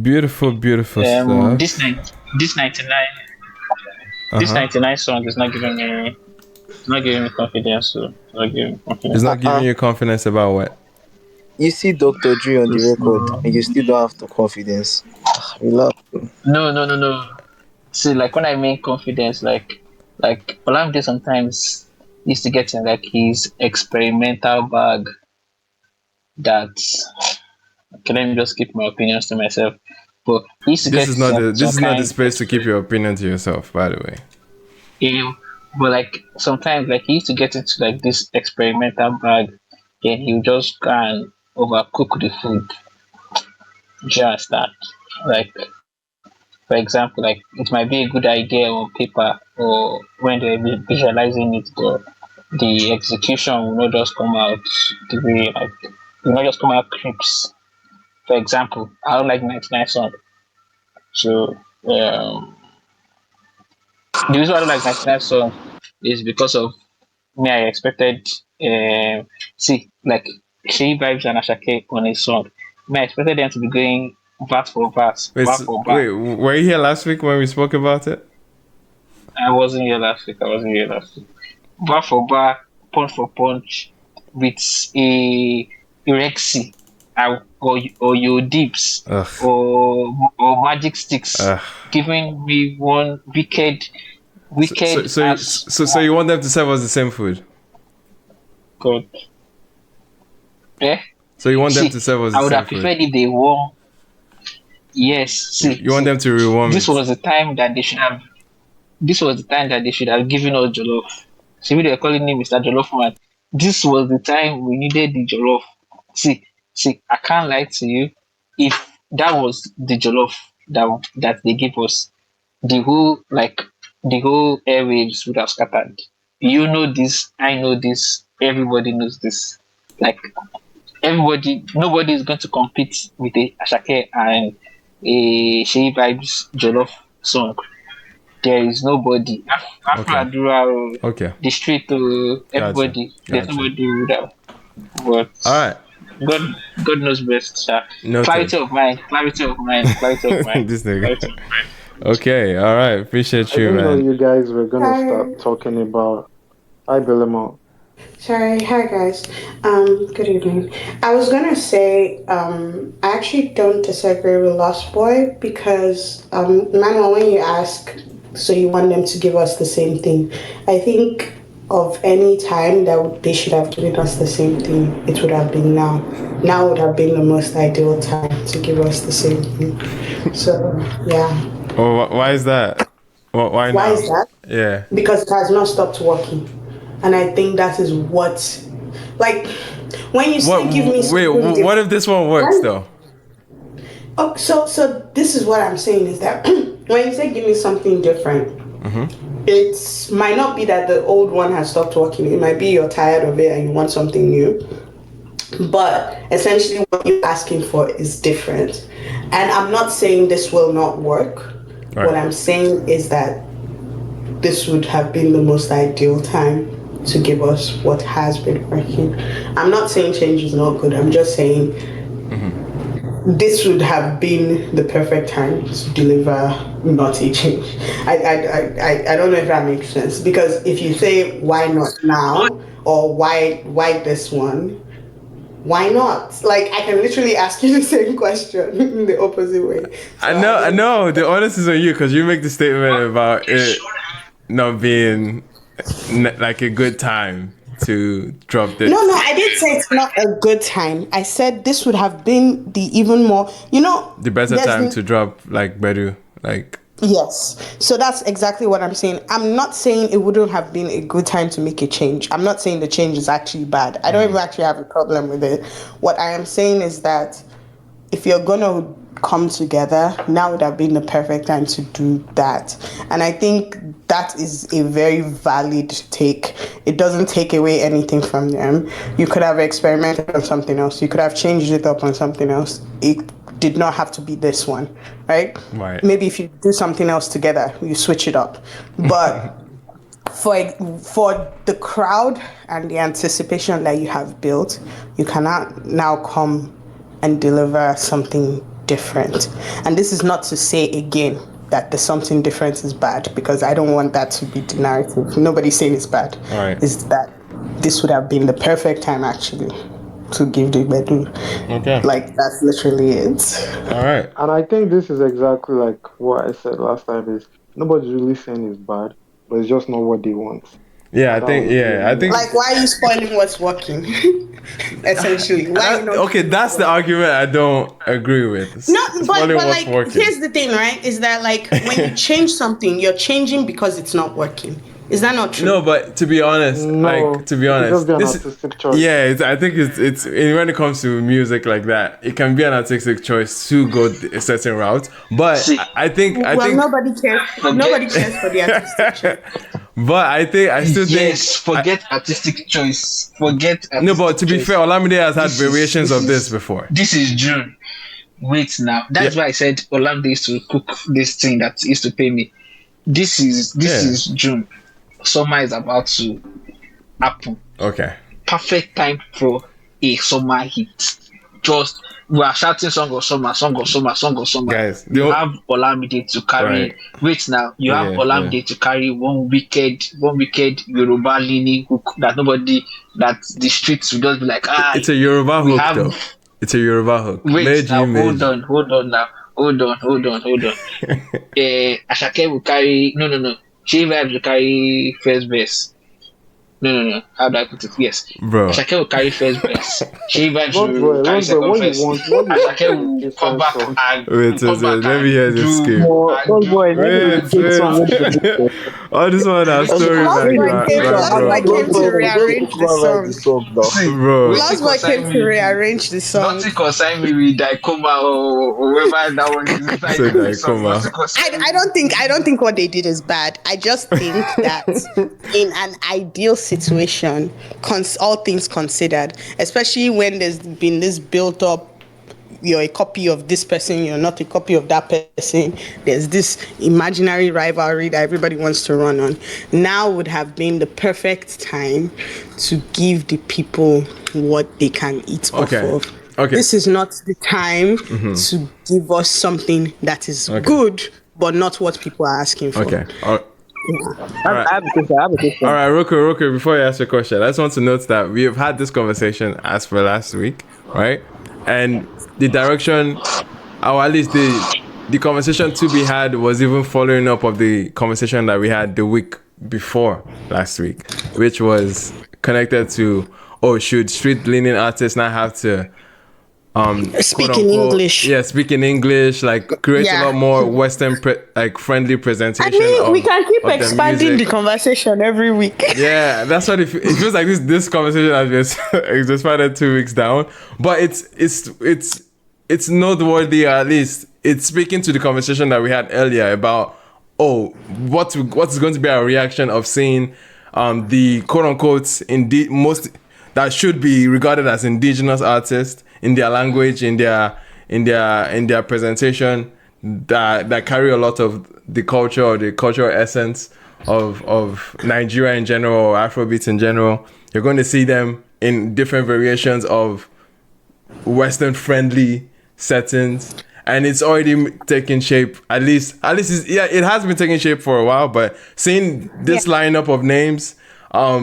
Beautiful, beautiful stuff. This 99 this Uh-huh. 99 song is not giving me confidence. So it's not giving me It's confidence. not giving you confidence about what? You see Dr. Dre on the This record, and you still don't have the confidence. Relax. no. See, like when I mean confidence, like Olamide sometimes used to get in like his experimental bag that okay, let me just keep my opinions to myself. But he used to This get is not the this some is not the kind space to keep your opinion to yourself, by the way. you but like sometimes like he used to get into like this experimental bag, then he'll just go and overcook the food. Just that. Like for example, like it might be a good idea on paper or when they're visualizing it, but the execution will not just come out the way like will not just come out crisp. For example, I don't like 99 song. So the reason why I don't like 99 song is because of me. I expected see like Shea Vibes and Ashake on a song. Me, I expected them to be going verse for verse, bar for bar. Wait, were you here last week when we spoke about it? I wasn't here last week. I wasn't here last week. Bar for bar, punch for punch, with a Rexy, or your dips, Ugh. or magic sticks, Ugh. giving me one wicked as So you want them to serve us the same food? God. Yeah. So you want them See, to serve us I the would same have food? preferred if they won. Yes. See, You want them to rewarm this it? was the time that they should have. This was the time that they should have given us jollof. See, we were calling him Mr. Jollof Man. This was the time we needed the jollof. See, I can't lie to you. If that was the jollof that they gave us, the whole airwaves would have scattered. You know this, I know this, everybody knows this. Like nobody is going to compete with a Ashake and a Shea Vibes Jollof song. There is nobody. After Okay. Adura, Okay. the street, Gotcha. everybody, there's Gotcha. nobody with that. But All right. God, God knows best, sir. Noted. Clarity of mind, clarity of mind, clarity of mind, This nigga. clarity of mind. Okay. All right. Appreciate I you, didn't know man. you guys were gonna Hi. start talking about. Hi, Belemo. Sorry, hi guys. Good evening. I was gonna say, I actually don't disagree with Lost Boy because, Manuel, when you ask, so you want them to give us the same thing, I think of any time that they should have given us the same thing, it would have been now. Now would have been the most ideal time to give us the same thing. So, yeah. Oh, why is that? Why Why now? is that? Yeah. Because it has not stopped working. And I think that is what, like, when you say give me Wait. something What if this one works though? Oh, so this is what I'm saying is that when you say give me something different, it might not be that the old one has stopped working. It might be you're tired of it and you want something new. But essentially, what you're asking for is different. And I'm not saying this will not work. Right. What I'm saying is that this would have been the most ideal time to give us what has been working. I'm not saying change is not good. I'm just saying this would have been the perfect time to deliver not a change. I don't know if that makes sense, because if you say why not now or why this one, why not? Like, I can literally ask you the same question in the opposite way. So I know. The onus is on you because you make the statement about it not being like a good time to drop this. No, I didn't say it's not a good time. I said this would have been the even more, the better time to drop like Bedu, like. Yes. So that's exactly what I'm saying. I'm not saying it wouldn't have been a good time to make a change. I'm not saying the change is actually bad. I don't even actually have a problem with it. What I am saying is that if you're going to come together, now would have been the perfect time to do that. And I think that is a very valid take. It doesn't take away anything from them. You could have experimented on something else. You could have changed it up on something else. It did not have to be this one, right? Right. Maybe if you do something else together, you switch it up. But for the crowd and the anticipation that you have built, you cannot now come and deliver something different. And this is not to say again that there's something different is bad, because I don't want that to be the narrative. Nobody's saying it's bad. All right. It's that this would have been the perfect time actually to give the Bedu. Okay. Like, that's literally it. All right. And I think this is exactly like what I said last time is nobody's really saying it's bad, but it's just not what they want. Yeah, I think. Like, why are you spoiling what's working? Essentially, why not? Okay, that's the argument I don't agree with. No, but Spoiling what's like, working. here's the thing, right? Is that like when you change something, you're changing because it's not working. Is that not true? No, but to be honest, It's just an artistic choice. yeah, I think it's when it comes to music like that, it can be an artistic choice to go a certain route. But See, I think Nobody cares. Nobody cares for the artistic choice. But I still think. Yes, forget artistic choice. Forget No, artistic but to be choice. fair, Olamide has had This is- variations this of is- this before. This is June. Wait now. That's why I said Olamide used to cook this thing that used to pay me. This is June. Summer is about to happen. Okay. Perfect time for a summer hit. Just we are shouting song of summer. Guys, You have Olamide to carry. Right. Wait now, you have Yeah, Olamide to carry one wicked Yoruba leaning hook that the streets will just be like, it's a Yoruba hook have- though. It's a Yoruba hook. Wait now, Meji. hold on now. Hold on. Ashake will carry no. She vibes will carry first verse. No. How do I put it? Yes. Bro. Ashake will carry first verse. She vibes What will carry second what verse. you want? What you Ashake want? will come back and Wait, come back let me hear this skip. Oh, this one has stories Lost Boy came to rearrange the song. bro. Lost Boy came to rearrange the song. Nothing concern me with Daikoma or whoever that one is. Like, So Daikoma. nothing concern me. I don't think what they did is bad. I just think that in an ideal situation, all things considered, especially when there's been this built up, you're a copy of this person, you're not a copy of that person, there's this imaginary rivalry that everybody wants to run on. Now would have been the perfect time to give the people what they can eat Okay. off of. Okay. This is not the time to give us something that is good, but not what people are asking for. Okay. I have a question. All right, Roku, before you ask your question, I just want to note that we have had this conversation as for last week, right? And the direction, or at least the conversation to be had was even following up of the conversation that we had the week before last week, which was connected to, should street-leaning artists not have to Speak quote in unquote, English. Yeah, speak in English, like create a Yeah. lot more Western friendly presentation. I mean, we of- can keep of their expanding music. the conversation every week. Yeah, that's what it feels like. This conversation has been expanded 2 weeks down, but it's noteworthy. At least it's speaking to the conversation that we had earlier about what's going to be our reaction of seeing the quote unquote most that should be regarded as indigenous artists in their language, in their presentation that carry a lot of the culture or the cultural essence of Nigeria in general or Afrobeats in general. You're going to see them in different variations of Western friendly settings, and it's already taking shape. At least it has been taking shape for a while, but seeing this lineup of names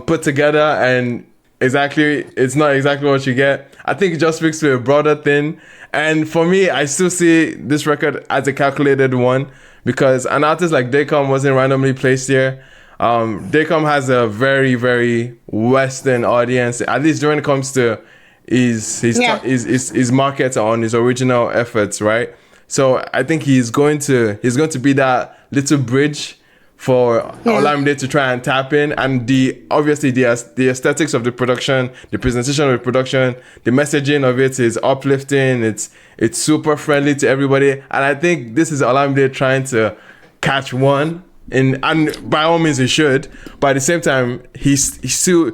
put together and it's not exactly what you get. I think it just speaks to a broader thing. And for me, I still see this record as a calculated one because an artist like Dacom wasn't randomly placed here. Dacom has a very, very Western audience, at least when it comes to his market on his original efforts, right? So I think he's going to be that little bridge for Olamide to try and tap in, and the aesthetics of the production, the presentation of the production, the messaging of it is uplifting. It's super friendly to everybody, and I think this is Olamide trying to catch one, and by all means he should, but at the same time he's still,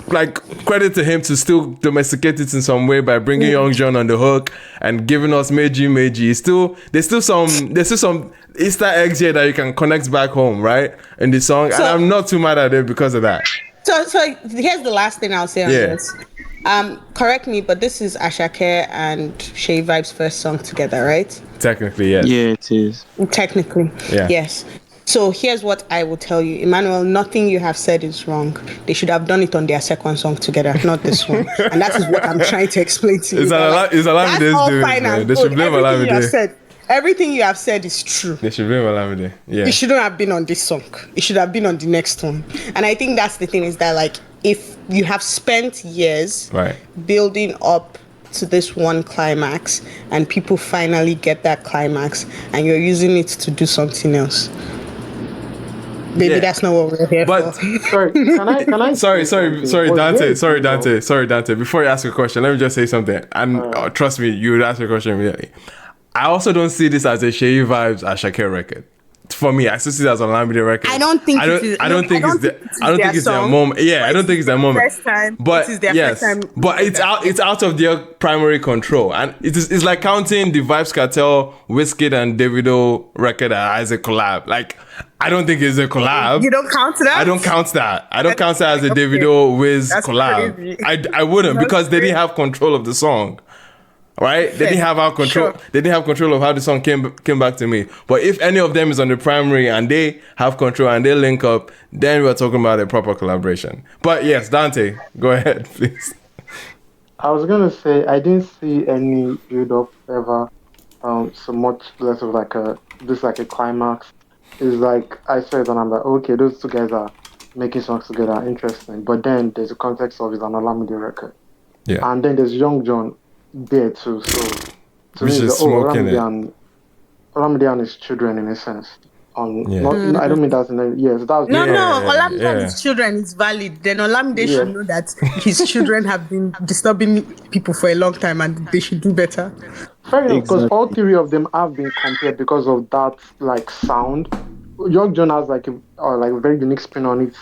like, credit to him to still domesticate it in some way by bringing Young John on the hook and giving us Meji. There's still some Easter eggs here that you can connect back home, right? In the song, and I'm not too mad at it because of that. So here's the last thing I'll say on this. Correct me, but this is Ashake and Shay Vibe's first song together, right? Technically, yes. Yeah, it is. Technically, Yeah. yes. So here's what I will tell you, Emmanuel. Nothing you have said is wrong. They should have done it on their second song together, not this one. And that is what I'm trying to explain to you. It's That, Olamide's that's all doing, fine man. and They should good. blame Olamide. Everything you have said is true. They should blame Olamide. Yeah. It shouldn't have been on this song. It should have been on the next one. And I think that's the thing, is that like, if you have spent years Right. building up to this one climax and people finally get that climax and you're using it to do something else, maybe Yeah. that's not what we're here But for. Sorry, can I? sorry, Was there Dante. a Sorry, Dante. Before you ask a question, let me just say something. And trust me, you would ask a question immediately. I also don't see this as a Shay Vibes Ashake record. For me, I still see it as a Olamide record. I don't think it is. I don't think it's their song, moment. Yeah, I don't think it's their moment. First time, But it is their yes, first time. but it's out of their primary control, and it's like counting the Vibes Cartel, Wizkid and Davido record as a collab. Like, I don't think it's a collab. You don't count that? I don't count that. I don't count that as a Okay. Davido Wiz That's collab. crazy. I wouldn't, That's because they didn't have control of the song. Right? They didn't have our control. Sure. They didn't have control of how the song came back to me. But if any of them is on the primary and they have control and they link up, then we're talking about a proper collaboration. But yes, Dante, go ahead, please. I was gonna say I didn't see any build up ever. So much less of like a climax. It's like I saw it and I'm like, okay, those two guys are making songs together, interesting. But then there's a context of it's an Olamide record, Yeah. and then there's Young John there too. So to Which me, is smoking it. Olamide and his children in a sense. Yeah. I don't mean that's in a, yes, that's No, Yeah, Olamide yeah. and his children is valid. Then Olamide Yeah. should know that his children have been disturbing people for a long time and they should do better. Fair enough, because Exactly. all three of them have been compared because of that like sound. Young John has like a very unique spin on it.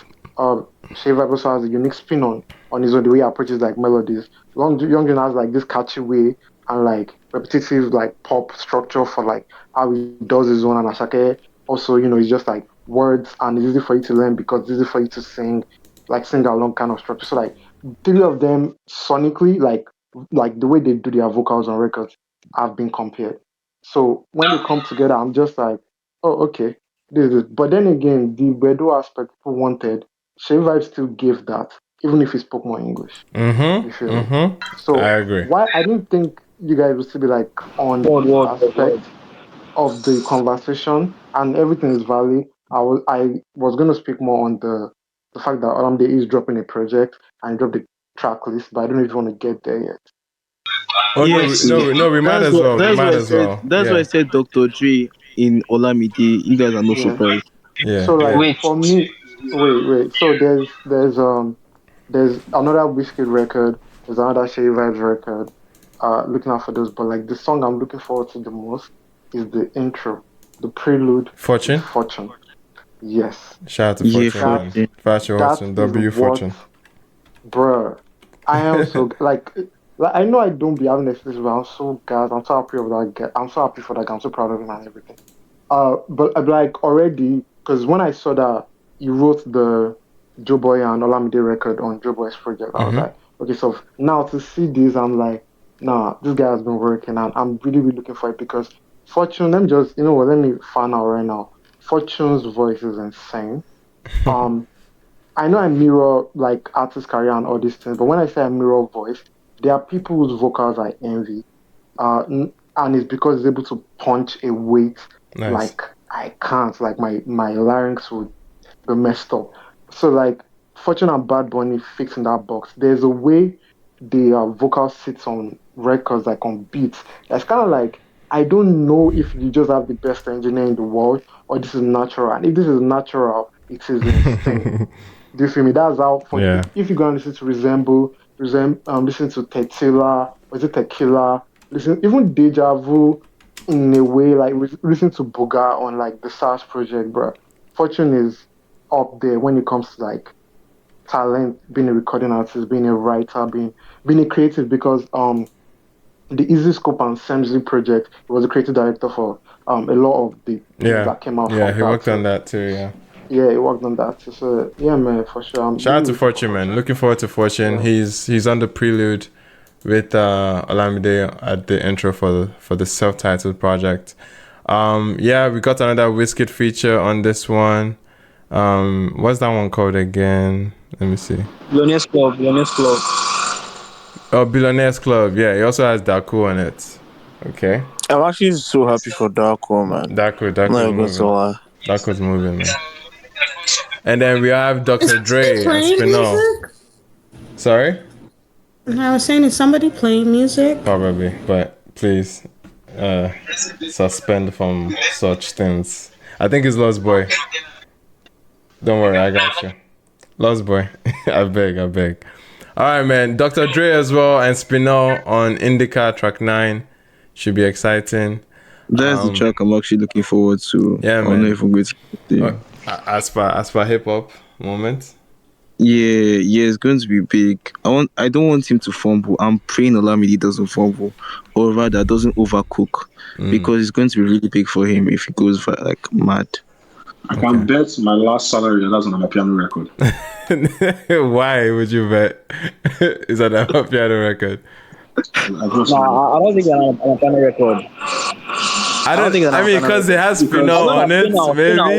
Shay Vibe also has a unique spin on his own, the way he approaches like melodies. Young John has like this catchy way and like repetitive like pop structure for like how he does his own, and Ashake also, it's just like words and it's easy for you to learn because it's easy for you to sing along kind of structure. So like three of them sonically, like the way they do their vocals on records have been compared. So when they come together, I'm just like, oh, okay, this is. But then again, the Bedo aspect people wanted, Shay Vibe still gave that, even if he spoke more English. You feel me? So I agree. why I didn't think you guys would still be like on Word, this word, aspect word. of the conversation, and everything is valid. I was going to speak more on the fact that Olamide is dropping a project and drop the track list, but I don't even want to get there yet. Oh, Yes, we might as well. We might as well. That's why I said Dr. Dre in Olamide. You guys are not Yeah. surprised. Yeah. So like Wait, for me, wait. So there's another Whiskey record, there's another Shay Vibes record. Looking out for those, but like the song I'm looking forward to the most is the intro, the prelude. Fortune. Fortune. Yes. Shout out to Yeah, Fortune. Fortune. That Fortune. W is Fortune. Bruh, I am so like I know I don't be having excuses, but I'm so glad. I'm so happy of that guy. I'm so happy for that guy. I'm so proud of him and everything. But like already, because when I saw that he wrote the Joe Boy and Olamide record on Joe Boy's project, I was like, okay, so now to see this, I'm like, nah, this guy has been working, and I'm really, really looking for it because Fortune. Let me just, let me find out right now. Fortune's voice is insane. I know I mirror like artist career and all these things, but when I say I mirror voice, there are people whose vocals I envy, and it's because it's able to punch a weight Nice. like I can't. Like my larynx would be messed up. So like Fortune and Bad Bunny fits in that box. There's a way the vocal sits on records, like on beats. It's kind of like I don't know if you just have the best engineer in the world or this is natural. And if this is natural, it is insane. Do you feel me? That's how funny. Yeah. If you're going to listen to listen to Tequila, was it Tequila? Listen, even Deja Vu in a way, like listen to Buga on like the SARS project, bro. Fortune is up there when it comes to like talent, being a recording artist, being a writer, being a creative because the Easy Scope and Semsley project, he was a creative director for a lot of the things that came out Yeah, from he that. worked on that too, yeah. Yeah, he worked on that. So yeah, man, for sure. I'm Shout out really to looking Fortune, forward man. Looking forward to Fortune. He's on the prelude with Olamide at the intro for the self-titled project. Yeah, we got another Wizkid feature on this one. What's that one called again? Let me see. Billionaires Club, Billionaires Club. Oh, Billionaires Club. Yeah, he also has Daku on it. Okay. I'm actually so happy for Darko, man. Daku's I'm not even going to moving. lie. Daku's moving, man. And then we have Dr. Is Dre somebody and playing Spinall. music? Sorry? I was saying, is somebody playing music? Probably, but please suspend from such things. I think it's Lost Boy. Don't worry, I got you. Lost Boy. I beg. Alright, man. Dr. Dre as well and Spinall on Indica track 9. Should be exciting. That's the track I'm actually looking forward to. Yeah, I'm man. not even going to. As for hip hop moment. Yeah, it's going to be big. I don't want him to fumble. I'm praying Olamide doesn't fumble, or rather doesn't overcook, because it's going to be really big for him if he goes for like mad. I can bet my last salary that's on my piano record. Why would you bet? Is that a piano record? I don't think I'm on a piano record. I mean, because it has Spinall on it, maybe. No,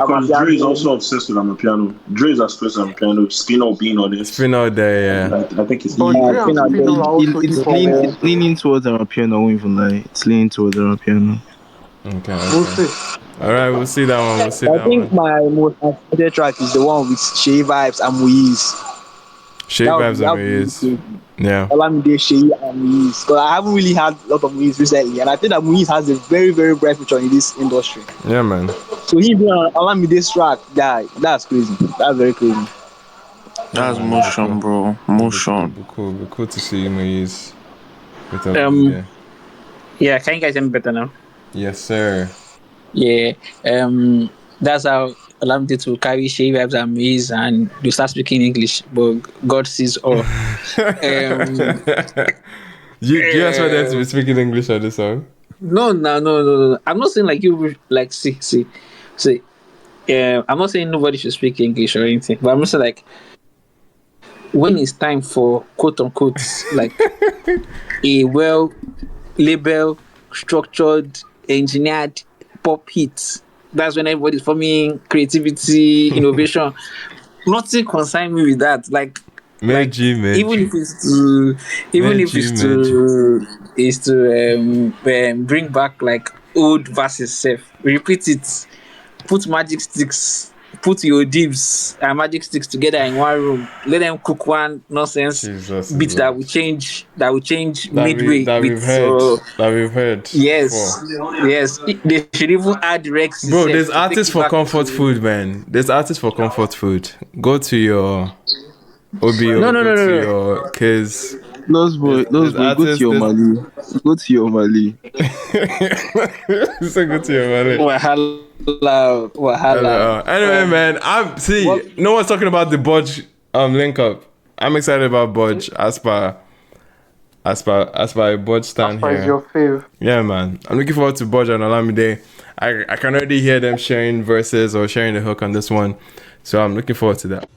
because Dre is also obsessed with Amapiano. Dre is obsessed with Amapiano. Spinall being on it. Spinall there, yeah. I think it's Dre and Spinall are also It's leaning towards Amapiano. I won't even lie. It's leaning towards Amapiano. Okay. We'll see. All right, we'll see that one. I think my most favorite track is the one with Shay Vibes and Muiz. Shay Vibes and Muiz. Yeah. Olamide, Shay, and Muiz. Because I haven't really had a lot of Muiz recently, and I think that Muiz has a very, very bright future in this industry. Yeah, man. So he being on Olamide's track, that's crazy. That's very crazy. That's motion, bro. Motion. Be cool to see you, Muiz. Yeah, can you guys hear me better now? Yes, sir. Yeah. That's how Olamide to carry Shay Vibes and Miz and you start speaking English, but God sees all. You expect them to be speaking English on this song? No. I'm not saying like you like see. I'm not saying nobody should speak English or anything, but I'm just saying like when it's time for quote unquote like a well labeled, structured, engineered pop hit. That's when everybody's forming creativity, innovation. Nothing concern me with that. Like even if it's to bring back like old verses, self repeat it, put magic sticks, put your dibs and magic sticks together in one room. Let them cook one nonsense beat that will change midway. That we've heard. Yes. They should even add Rex. Bro, there's artists for comfort food, man. There's artists for comfort food. Go to your OBO. No. Your Kiz. Lost boy, go to your Mali. Go to your Mali. So go to your Mali. Wahala. Anyway, man, no one's talking about the Budge link up. I'm excited about Budge as per a Budge stand here. As your fave. Yeah, man. I'm looking forward to Budge and Olamide. I can already hear them sharing verses or sharing the hook on this one. So I'm looking forward to that.